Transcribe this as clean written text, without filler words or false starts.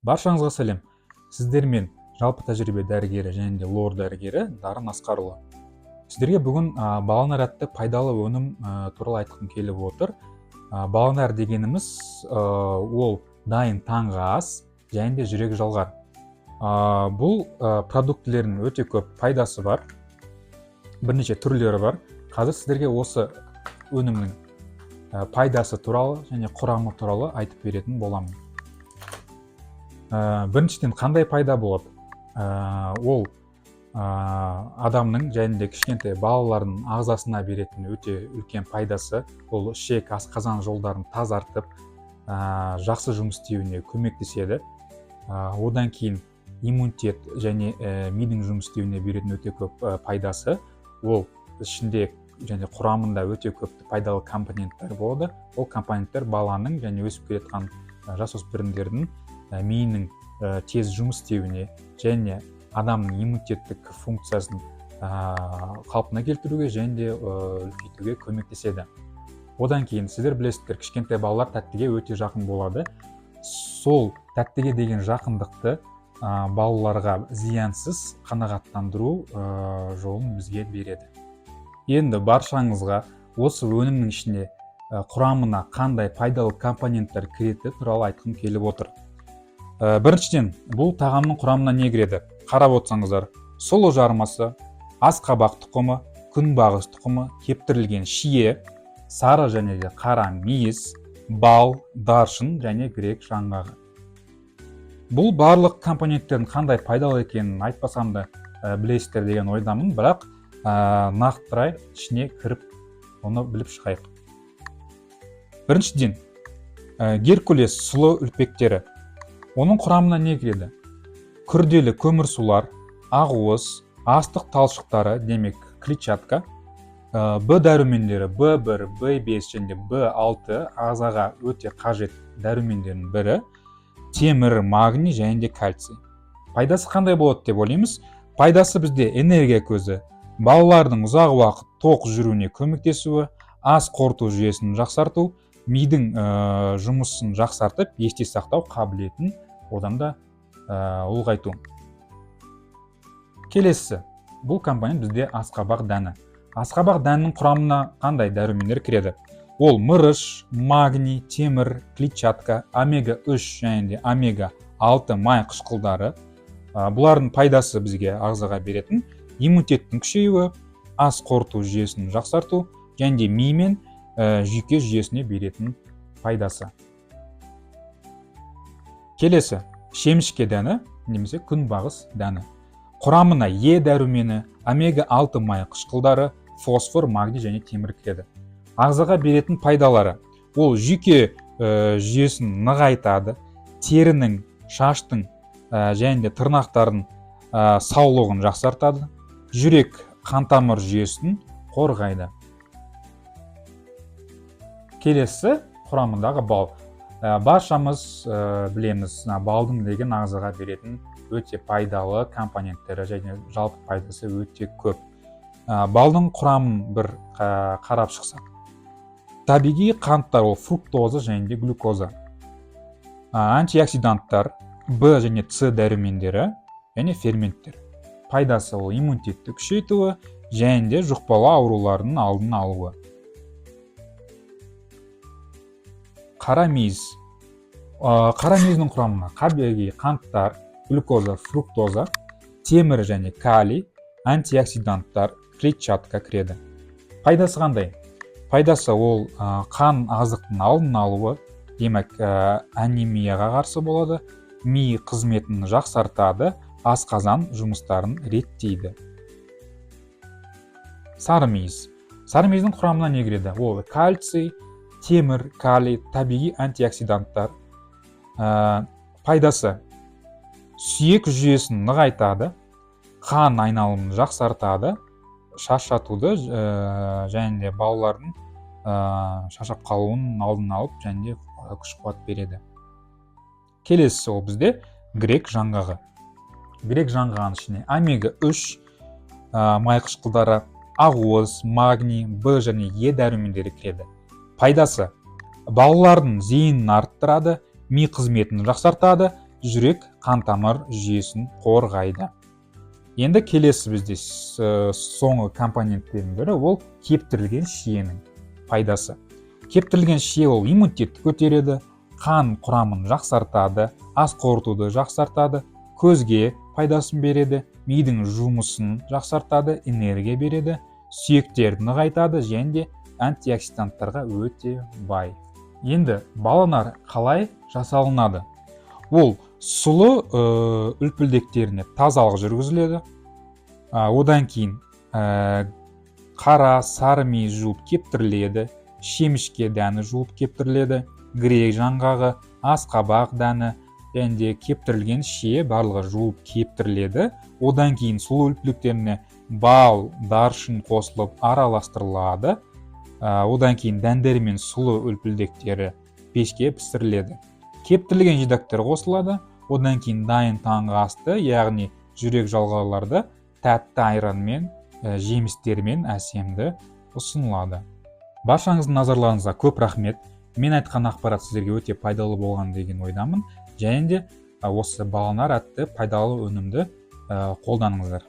Баршаңызға сәлем. Сіздермен жалпы тәжірибе дәрігері және де лор дәрігері Дарын Асқарұлы. Сіздерге бүгін баланар атты пайдалы өнім туралы айтқым келіп отыр. Баланар дегеніміз ол дайын таңғы ас және де жүрек жалғар. Бұл продуктілердің өте көп пайдасы бар. Бірнеше түрлері бар. Қазір сіздерге осы өнімнің пайдасы туралы және құрамы туралы айтып беретін боламын. Біріншіден қандай пайда болады? Ол адамның және де кішкентай балалардың ағзасына беретін өте үлкен пайдасы. Ол ішек асқазан жолдарын тазартып, жақсы жұмыс істеуіне көмектеседі. Одан кейін иммунитет және мидың жұмыс істеуіне беретін өте көп пайдасы. Ол ішінде және құрамында өте көп пайдалы компоненттер болады. Ол компоненттер баланың және өсіп келе жасөспірімдердің миының тез жұмыс істеуіне және адамның иммунитеттік функциясын қалпына келтіруге және де үлкейтуге көмектеседі. Одан кейін сіздер білесіздер, кішкентай балалар тәттіге өте жақын болады. Сол тәттіге деген жақындықты балаларға зиянсыз қанағаттандыру жолын бізге береді. Енді баршаңызға осы өнімнің ішінде құрамына қандай пайдалы компоненттер кіреді туралы айтқым келіп отыр. Біріншіден, бұл тағамның құрамына не кіреді? Қарап отырсаңыздар, сұлы жармасы, асқабақ тұқымы, күнбағыс тұқымы, кептірілген шие, сары және де қара мейіз, бал, даршын және грек жаңғағы. Бұл барлық компоненттердің қандай пайдалы екенін айтпасам да білесіздер деген ойдамын, бірақ нақтырай ішіне кіріп оны біліп шығайық. Біріншіден, геркулес сұлы үлпектері. Оның құрамына не кіреді? Күрделі көмірсулар, ақуыз, астық талшықтары, демек клетчатка, Б дәрумендері B1, B5 және B6 ағзаға өте қажет дәрумендердің бірі, темір, магний және де кальций. Пайдасы қандай болады деп ойлаймыз? Пайдасы бізде энергия көзі, балалардың ұзақ уақыт тоқ жүруіне көмектесуі, ас қорыту жүйесін жақсарту, мидың жұмысын жақсартып, есте сақтау қабілетін одан да ұлғайту. Келесі, бұл компонент бізде асқабақ дәні. Асқабақ дәнінің құрамына қандай дәрумендер кіреді? Ол мырыш, магний, темір, клетчатка, омега-3 және де омега-6 май қышқылдары. Бұлардың пайдасы бізге ағзаға беретін иммунитеттің күшеюі, ас қорыту жүйесін жақсарту және де ми мен жүйке жүйесіне беретін пайдасы. Келесі, шемішке дәні немесе күнбағыс дәні. Құрамына Е дәрумені, омега-6 май қышқылдары, фосфор, магний және темір кіреді. Ағзаға беретін пайдалары: ол жүйке жүйесін нығайтады, терінің, шаштың және де тырнақтардың саулығын жақсартады, жүрек қан-тамыр жүйесін қорғайды. Келесі, құрамындағы бал. Баршамыз білеміз, балдың деген ағзаға беретін өте пайдалы компоненттері және жалпы пайдасы өте көп. Балдың құрамын бір қарап шықсақ. Табиғи қанттар ол фруктоза және де глюкоза. Антиоксиданттар, Б және С дәрумендері және ферменттер. Пайдасы ол иммунитетті күшейтуі және де жұқпалы аурулардың алдын алуы. Қара мейіз. Қара мейіздің құрамына табиғи қанттар, глюкоза, фруктоза, темір және калий, антиоксиданттар, клетчатка кіреді. Пайдасы қандай? Пайдасы ол қан азықтың алдын алуы, демек анемияға қарсы болады, ми қызметін жақсартады, асқазан жұмыстарын реттейді. Сары мейіз. Сары мейіздің құрамына не кіреді? Ол кальций, темір, калий, табиғи антиоксиданттар. Пайдасы: сүйек жүйесін нығайтады, қан айналымын жақсартады, шаршатуды және де балалардың шаршап қалуының алдын алып және де күш-қуат береді. Келесі, ол бізде грек жаңғағы. Грек жаңғағының ішіне омега-3 май қышқылдары, ақуыз, магний, Б және Е дәрумендері кіреді. Пайдасы: балалардың зейінін арттырады, ми қызметін жақсартады, жүрек қан тамыр жүйесін қорғайды. Енді келесі бізде соңғы компоненттердің бірі ол кептірілген шиенің пайдасы. Кептірілген шие ол иммунитетті көтереді, қан құрамын жақсартады, ас қорытуды жақсартады, көзге пайдасын береді, мидың жұмысын жақсартады, энергия береді, сүйектерді нығайтады және де антиоксиданттарға өте бай. Енді баланар қалай жасалынады? Ол сұлы үлпілдектеріне тазалық жүргізіледі. Одан кейін қара, сары ми жуып кептіріледі, шемішке дәні жуып кептіріледі, грек жаңғағы, асқабақ дәні және де кептірілген шие барлығы жуып кептіріледі. Одан кейін сұлы үлпілдектеріне бал, даршын қосылып араластырылады. Одан кейін дәндері мен сұлы үлпілдектері пешке пісіріледі. Кептірілген жидектер қосылады. Одан кейін дайын таңғы асты, яғни жүрек жалғауларды тәтті айранмен, жемістермен әсемді ұсынылады. Баршаңыздың назарларыңызға көп рахмет. Мен айтқан ақпарат сіздерге өте пайдалы болған деген ойдамын. Және де осы баланар атты пайдалы өнімді қолданыңыздар.